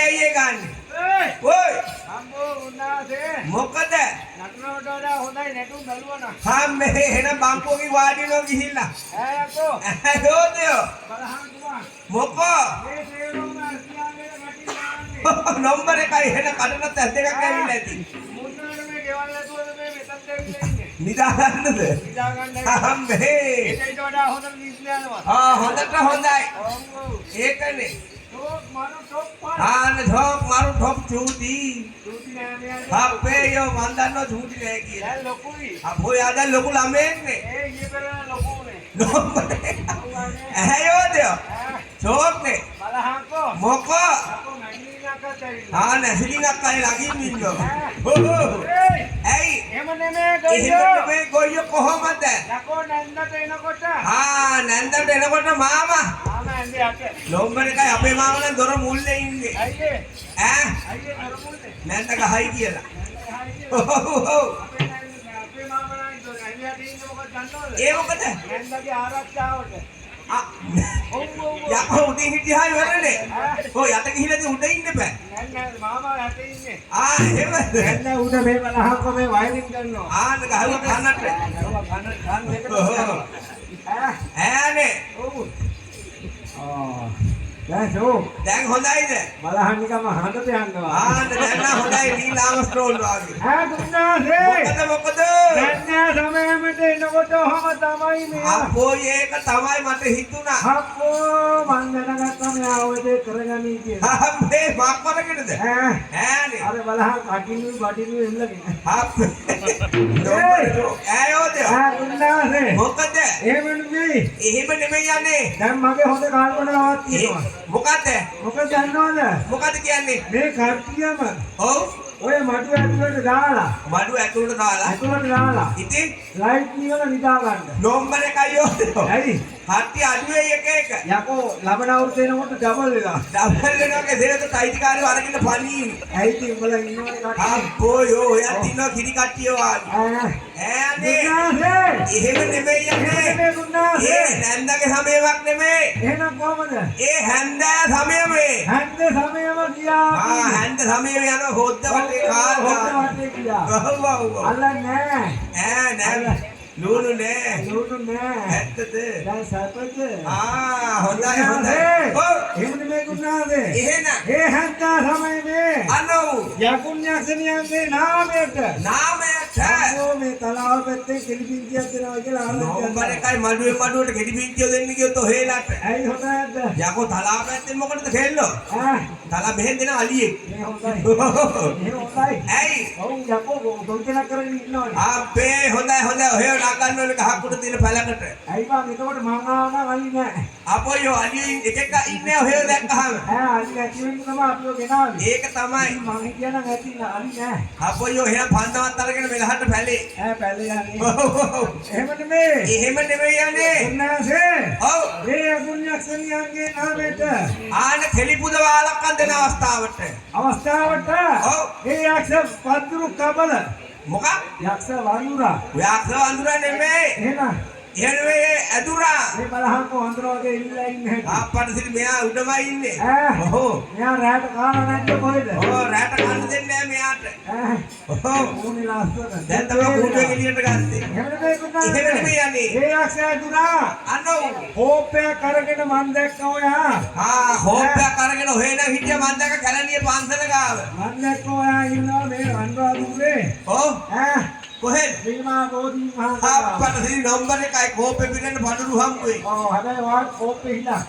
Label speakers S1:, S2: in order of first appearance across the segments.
S1: ඇයි ඒ ගන්න? ඔයි මොකද? හම්මේ එන බම්පෝගේ වාඩිනෝ ගිහිල්ලා. දෝදයෝ. මොකෝ? නම්බර එකයි එන කඩනත් ඇස් දෙකක් ඇවිල්ලා ඇති. නිදා ගන්නද? හම්මේ. හොඳට හොඳයි. ඒකනේ. ढोक मारो ढोक चूटी पे यो मंदर नो झूठी रहेगी अब वो याद है लोग लामें ने है यो दियो ढोक ने मोको हाँ नस्ली ना कहीं लगी मिलो ऐ कोई कोहो मत है हाँ नंदा टेनो कोटा मामा लोंबरे का अपे मामा ने दोनों मूल ले इंगे नंदा का हाई किया ला ये वो कहते नंदा के आराध क्या होते याको उठी ही दिहाई वाले ने ओ याते की हिले तो उठे ही नहीं पे मामा याते ही नहीं ये बस नंदा उठे बे वाला हाँ को बे वायरिंग करनो ना कहा वो खाना ने දැන් හොඳයිද බලහන් නිකම්ම හඳට යනවා දැන් නම් හොඳයි නීලාම ස්ටෝල් වගේ දුන්නාසේ මොකද දැන් සමයමට එනකොට ඔහම තමයි මේ අපෝ ඒක තමයි මට හිතුණා අපෝ මං දැනගත්තා මෙයා ඔය දේ කරගනී කියලා අපේ මාක් කරගෙනද ඈනේ අර බලහන් අකිනු බඩිනු එල්ලගෙන ආයෝද දුන්නාසේ මොකද එහෙම නෙමෙයි යන්නේ දැන් මගේ හොඳ කල්පනාවක් තියෙනවා මොකද මොකද කියන්නේ මේ කට්ටියම ඔව් ඔය මඩු ඇතුළට දාලා ඉතින් ලයිට් නිවල නිදා ගන්න නම්බර එකයි යෝ ඇයි කට්ටිය අඩුවේ එක යකෝ ලබන අවුරුද්ද එනකොට ඩබල් වෙනවා කෙසේද තයිතිකාරයෝ අරගෙන පණී ඇයි ඉතින් උඹලා ඉන්නවනේ කට්ටිය අම්පෝ යෝ ඔයා තින්නවා කිරි කට්ටිය වාගේ ඈනේ එහෙම නෙමෙයි යන්නේ ඒ නැන්දගේ සමයයක් නෙමෙයි එහෙනම් කොහමද ඒ හැන්දෑ සමයම ගියා හැන්ද සමය යන හොද්ද වටේ කාලා අල්ලන්නේ නෑ ලුණු නෑ ඇත්තද දැන් සපද හොඳයි එහෙම නෙමෙයි කුණාද එහෙනම් ඒ හැන්දා සමයේ අනෝ යකුන් යක්ෂණියන්ගේ නාමයට මේ තලාව පැත්තේ කෙලිපින්තියක් දෙනවා කියලා අහලා නම්බර එකයි මඩුවට කෙලිපින්තිය දෙන්න කිව්වොත් ඔහෙලාට ඇයි හොඳද යකෝ තලාව පැත්තේ මොකටද කෙල්ලෝ තලා මෙහෙන් දෙන අලියෙක් මේ හොඳයි ඇයි ඔව් යකෝ ගොන්තන කරගෙන ඉන්නවනේ අපේ හොඳයි ඔහෙ නාගන්න ඕනේ ගහක් උඩ තියෙන පැලකට ඇයි බං එතකොට මං ආවම අලි නෑ අපෝ යෝ අලි එක ඉන්නේ ඔහෙ දැක්කහම අලි ඇතුලෙන් තමයි අපිව ගෙනාවේ ඒක තමයි මං කියන ඇති අලි නෑ අපෝ යෝ එහෙනම් පන්දමත් අරගෙන මෙලහට පැලේ පැලේ යන්නේ එහෙම නෙමෙයි යන්නේ උන්නාසේ ඔව් මේ අගුණ්‍යක්ෂණියන්ගේ නාමයට ආන කෙලිපුද වාලක්කන් දෙන අවස්ථාවට ඔව් ඒ යක්ෂ පත්තුරු කබල මොකක් යක්ෂ වඳුරා නෙමෙයි එහෙනම් එන්නේ අදුරා මේ බලහන්කෝ වඳුරා වගේ ඉල්ලලා ඉන්නේ ආප්පට සිට මෙයා උඩමයි ඉන්නේ ඔව් මෙයා රැට කාලා නැද්ද කොහෙද ඔව් රැට කන්න දෙන්නේ නැහැ මෙයාට ඔව් ඕනේ ලාස්තර දැන් තමයි කූඩුවෙන් එළියට ගත්තේ එහෙම නෙමෙයි යන්නේ ඒ යක්ෂ අදුරා අනෝ හෝපයක් අරගෙන මන් දැක්කා ඔයා හෝපයක් අරගෙන ඔහෙ නම් හිටියා මන් දැක්ක කැලණියේ පන්සල ගාව මන් දැක්කා ඔයා ඉන්නවා මේ අනුරාධපුරේ ඔව් කොහෙද සීමා බෝධි මහා අප්පට සී නම්බර එකයි කෝපෙ පිටෙන් බඩළු හම්බුවේ ඔව් හැබැයි වාත් කෝපෙ හිලා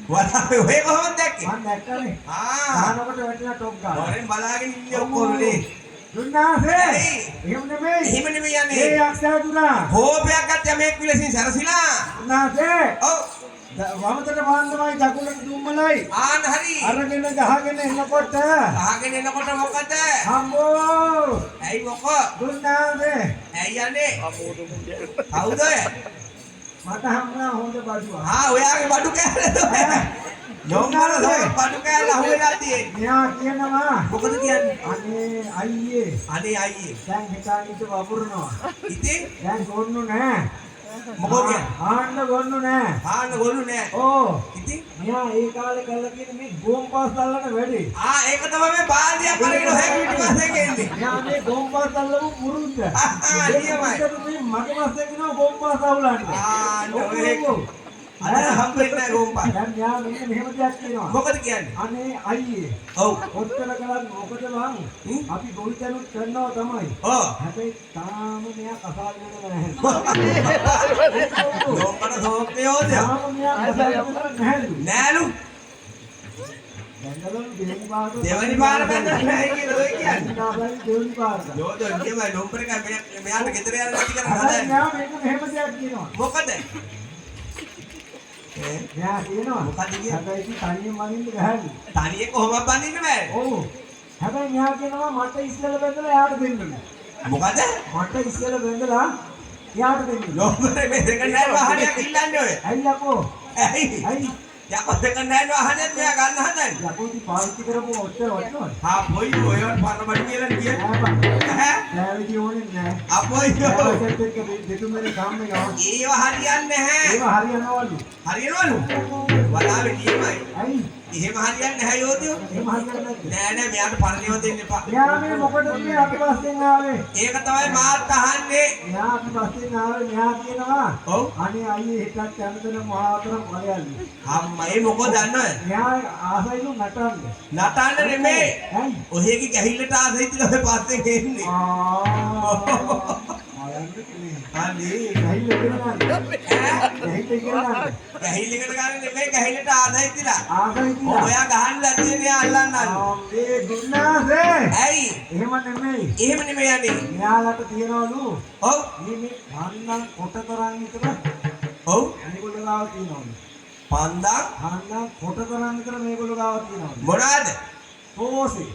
S1: වලා ඔය කොහොමද දැක්කේ මම දැක්කනේ ආනකට වැටිලා ටොප් ගාලා හොරෙන් බලාගෙන ඉන්නේ ඔක්කොමනේ දුන්නාසේ එහෙම නෙමෙයි යන්නේ ඒ යක්ෂයාතුරා කෝපයක් ගත්තා මේක විලසින් සරසිලා දුන්නාසේ ඔව් වමතට පාන්දමයි දකුණට දුම්මලයි ආන හරි අරගෙන ගහගෙන එනකොට මොකද හම්බෝ ඇයි මොකෝ දුන්නානේ ඇයි යන්නේ කවුද මට හම්බුණා හොඳ බඩුවා ඔයාගේ බඩු කෑල්ල නෝමාලා බඩු කෑල්ල අහුවෙලා තියෙන්නේ මෙයා කියනවා මොකද කියන්නේ අනේ අයියේ දැන් හිතානිට වපුරනවා ඉතින් දැන් කොන්නු නෑ මොකෝ කියන්නේ?
S2: ආන්න ගොන්නු නෑ.
S1: ආන්න ගොනු නෑ.
S2: ඕ.
S1: ඉතින්
S2: මෙයා ඒ කාලේ කරලා තියෙන මේ ගෝම් පාස් අල්ලන වැඩි.
S1: ඒක තමයි මේ බාල්දියක් අරගෙන ඔහෙ පිටිපස්සේ ගෙන්නේ.
S2: මෙයා මේ ගෝම් පාස් අල්ලපු මුරුද්ද.
S1: නියමයි.
S2: මේ මගේ පස්සේ කියනවා ගෝම් පාස් අවුලන්නේ.
S1: අද හම්බෙන්නේ නැහැ ගෝම්පා.
S2: දැන් මෙයා මෙන්න මෙහෙම දෙයක් කියනවා.
S1: මොකද කියන්නේ?
S2: අනේ අයියේ.
S1: ඔව්.
S2: ඔච්චර කලක් මොකද මං? අපි ගොවිතැනුත් කරනවා තමයි.
S1: ඔව්.
S2: හැබැයි තාම මෙයා කසාගෙන නැහැ.
S1: ගෝම්පාට සෝප්පියෝද?
S2: තාම මෙයා කසාගෙන නැහැ.
S1: නෑලු.
S2: දැන්ගලන් දෙවෙනි පාර
S1: දෙවෙනි පාර බැලුවා නැහැ කියලා ඔය කියන්නේ.
S2: දෙවෙනි පාර.
S1: යෝදෝ නියමයි ලොම්පර එක මෙයාට ගෙදර යන්න නැති කරන්න
S2: හදන්නේ.
S1: හදන්නේ.
S2: මෙයා මේක මෙහෙම දෙයක් කියනවා.
S1: මොකද?
S2: මෙයා කියනවා.
S1: මොකද කියන්නේ?
S2: හැබැයි ඉතින් තනියෙන් වදින්න බැහැ.
S1: තනියෙන් කොහොමද බඳින්න බෑ.
S2: ඔව්. හැබැයි මෙයා කියනවා මට ඉස්සෙල්ලා බැඳලා එයාට දෙන්න.
S1: මොකද?
S2: මට ඉස්සෙල්ලා බැඳලා එයාට දෙන්න.
S1: ලොම්පර මේ දෙකෙන් නෑ වාහනයක් ඉල්ලන්නේ ඔය.
S2: ඇයි යකෝ?
S1: ඇයි?
S2: ඇයි?
S1: යකෝ දෙකෙන් නෑ වාහනයක් මෙයා ගන්න හදන්නේ.
S2: යකෝ ඉතින් පාවිච්චි කරපුව ඔච්චර වටිනවද?
S1: ආ පොයි ඔයවට පරබඩු කියලා කියන්නේ.
S2: නෑ
S1: ඈ?
S2: ලෑවිදි ඕනේ නෑ.
S1: අපොයියෝ.
S2: ලෑවිදිත් එක්ක දෙතුන්වෙනි ගාම්මේ ගාව.
S1: ඒව හරියන්නේ නැහැ.
S2: ඒව හරියනවලු.
S1: හරියනවලු. වලාවේ නියමයි.
S2: ඇයි?
S1: එහෙම හරියන්නේ නැහැ යෝතියෝ.
S2: එහෙම හරියන්නේ නැද්ද?
S1: නෑ නෑ මෙයාට පරිණියව දෙන්න එපා.
S2: මෙයා මේ මොකටද මේ අපි පස්සෙන් ආවේ?
S1: ඒක තමයි මාත් අහන්නේ.
S2: මෙයා අපි පස්සෙන් ආවේ මෙයා කියනවා.
S1: ඔව්.
S2: අනේ අයියේ හිටක් යනදෙන මහාතර මලයල්ලු.
S1: අම්මා ඒ මොකද දන්නවද?
S2: මෙයා ආසයිලු නටන්න.
S1: නටන්න නෙමෙයි.
S2: ඇයි?
S1: ඔහෙගේ ගැහිල්ලට ආසයි තියලා ඔය පස්සෙන් එන්නේ. අනේ
S2: ගැහිල්ල කියලා නේද?
S1: ඈ?
S2: ගැහිල්ල කියලා නේද?
S1: ගැහිල්ලකට ගන්න නෙමෙයි ගැහිල්ලට ආසයි තියලා.
S2: ආසයි කියලා.
S1: ඔයා ගහන්න තියෙන්නේ අල්ලන්නලු.
S2: මේ දුන්නාසේ.
S1: ඇයි?
S2: එහෙම නෙමෙයි.
S1: එහෙම නෙමෙයි යන්නේ.
S2: මෙයාලට තියනවලු.
S1: ඔව්.
S2: මේ වන්නම් කොටතරන් විතර
S1: ඔව්.
S2: මේගොල්ලෝ ගාව තියනවලු.
S1: පන්දා
S2: වන්නම් කොටතරන් විතර මේගොල්ලෝ ගාව තියනවලු.
S1: මොනවාද?
S2: තෝසේ.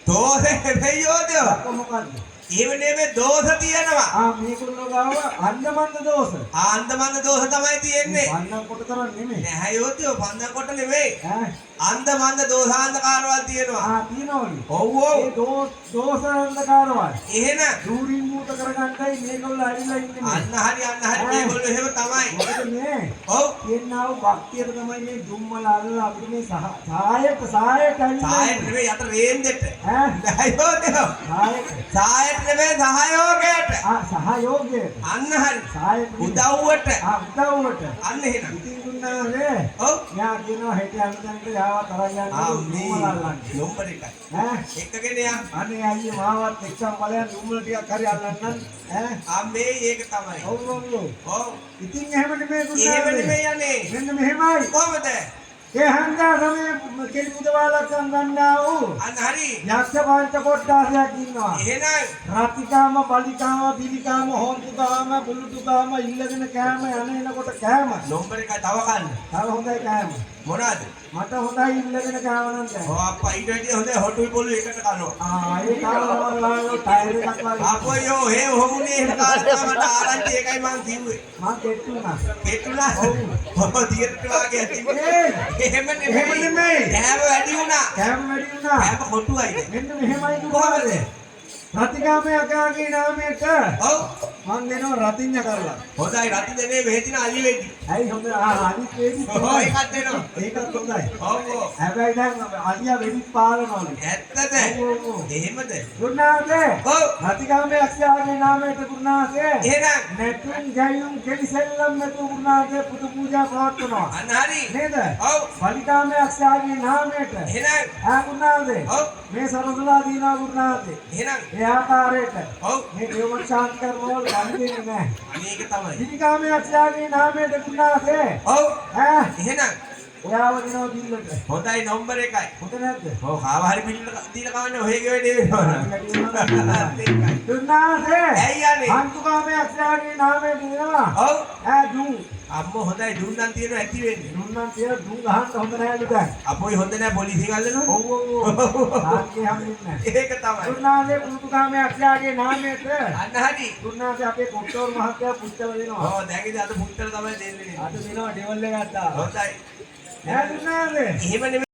S1: දෝෂේ නෙමෙයි යෝතියෝ.
S2: මොකක්ද?
S1: එහෙම නෙමෙයි දෝෂ තියෙනවා.
S2: මේගොල්ලෝ ගාව අන්දමන්ද දෝෂ.
S1: ආන්දමන්ද දෝෂ තමයි තියෙන්නේ.
S2: වන්නම් කොටතරන් නෙමෙයි.
S1: නැහැ යෝතියෝ පන්දා කොට නෙමෙයි.
S2: ඈ
S1: අන්දමන්ද දෝෂාන්දකාරවල් තියෙනවා.
S2: තියනවලු.
S1: ඔව් ඔව්.
S2: ඒ දෝෂාන්දකාරවල්.
S1: එහෙම
S2: දූරින් මූත කරගන්නයි මේගොල්ලෝ ඇවිල්ලා ඉන්නේ.
S1: අන්න හරි මේගොල්ලෝ එහෙම තමයි.
S2: මොකද මේ
S1: ඔව්.
S2: කියනවා භක්තියට තමයි මේ දුම්මල අල්ලලා අපිට මේ සායයට
S1: සායයට නෙමෙයි යට රේන්දෙට.
S2: ඈ
S1: නැහැ යෝතියෝ. සායයට නෙමෙයි සහයෝගයට.
S2: සහයෝගයට.
S1: අන්න හරි.
S2: සායයට
S1: උදව්වට.
S2: උදව්වට.
S1: අන්න එහෙනම්.
S2: ඉතින් දුන්නානේ.
S1: ඔව්.
S2: යා කියනවා හෙට යන තැනට යාව තරන් යන්න දුම්මල අල්ලන්න.
S1: ලොම්බර එකයි.
S2: ඈ
S1: එක්කගෙන යන්.
S2: අනේ අයියේ මාවත් එක්සම් බලයන් දුම්මල ටිකක් හරි අල්ලන්න. ඈ
S1: අම්මේ ඒක තමයි.
S2: ඔව් ඔව්.
S1: ඔව්.
S2: ඉතින් එහෙම නෙමෙයි දුන්නා.
S1: එහෙම නෙමෙයි යන්නේ.
S2: මෙන්න මෙහෙමයි.
S1: කොහමද?
S2: ඒ හන්දා සමයේ කෙලි මුදවාලක් සංගන්නා වූ
S1: අන්න හරි.
S2: යක්ෂ පංච කොට්ටාසයක් ඉන්නවා.
S1: එහෙනම්
S2: රතිකාම, බලිකාම, පිළිකාම, හොන්තුකාම, බුලුතුකාම ඉල්ලගෙන කෑම එනකොට කෑම.
S1: ලොම්බර එකයි තව කන්න.
S2: තව හොඳයි කෑම.
S1: මොනවාද?
S2: මට හොඳයි ඉල්ලගෙන කෑම නම් කෑම.
S1: ඔව් අප්පා ඊට වැඩිය හොඳයි හොටුයි පොළු එකට කනවා.
S2: ඒ කාලවල ටයර් එකක් වගේ.
S1: අපෝයෝ හේ හොමුනේ එහෙම කාලේ මට ආරංචි එකයි මං කිව්වේ.
S2: මං කෙට්ටුනා.
S1: කෙටුණා. ඔව් තියට්ට වාගේ ඇති. එහෙම
S2: එහෙම නෙමෙයි.
S1: කෑම වැඩි වුණා.
S2: කෑම වැඩි වුණා.
S1: කෑම කොටුවයිද?
S2: මෙන්න මෙහෙමයි කොහමද? රතිකාමයාගේ නාමයට
S1: ඔව්.
S2: මං දෙනවා රතිඤ්ඤ කරලා.
S1: හොඳයි රති දෙනේ මෙහෙතින අලි වෙඩි.
S2: ඇයි හොඳ අනිත් වෙඩි
S1: ඔව් ඒකත් දෙනවා.
S2: ඒකත් හොඳයි.
S1: ඔව් ඔව්.
S2: හැබැයි දැන් අලියා වෙඩි පාලනවලු.
S1: ඇත්තද? එහෙමද?
S2: ගුණාසේ.
S1: ඔව්.
S2: රතිකාමයාගේ නාමයට ගුණාසේ.
S1: එහෙනම්
S2: නැතුන් ජයුම් කෙලිසෙල්ලම් නැතු ගුණාසේ පුදු පූජා පවත්වනවා.
S1: අන්න හරි.
S2: නේද?
S1: ඔව්.
S2: බලිකාමයාගේ නාමයට.
S1: එහෙනම්
S2: ගුණාසේ.
S1: ඔව්.
S2: මේ සරසලා දීනා ගුණාසේ.
S1: එහෙනම්
S2: ඒ ආකාරයට
S1: ඔව්.
S2: මේ දේවල් ශාන්ති කර්මවල ගන්නේ නැහැ.
S1: අනේක තමයි.
S2: පිටිකාමයාගේ නාමයට ගුණාසේ.
S1: ඔව්.
S2: ඈ
S1: එහෙනම්
S2: ඔයාව දිනව බිල්ලට.
S1: හොඳයි නම්බර එකයි.
S2: හොඳ නැද්ද?
S1: ඔව් කාව හරි බිල් දීලා කවන්නේ ඔහෙගේ වැඩේ වෙනවා.
S2: දුන්නාසේ.
S1: ඇයි යන්නේ?
S2: අන්තුකාමයාගේ නාමයට දෙනවා.
S1: ඔව්.
S2: ඈ දුන්.
S1: අම්මෝ හොඳයි දුන්නම් තියෙනවා ඇති වෙන්නේ.
S2: දුන්නම් කියලා දුන් ගහන්න හොඳ නැහැ දැන්.
S1: අපෝයි හොඳ නැහැ පොලිසිය ගල්ලනවා.
S2: ඔව් ඔව් ඔව්. ආන්නේ හම්බෙන්නේ නැහැ.
S1: ඒක තමයි.
S2: දුන්නාසේ පුතුකාමයාගේ නාමයට.
S1: අන්න හරි.
S2: දුන්නාසේ අපේ කොට්ටෝර මහත්තයා පුච්චල දෙනවා.
S1: ඔව් දැන් ඉතින් අද පුත්තර තමයි දෙන්නේ.
S2: අද දෙනවා ඩෙවල් එක ගත්තා.
S1: හොඳයි.
S2: ඈ දුන්නාසේ.
S1: එහෙම නෙමෙයි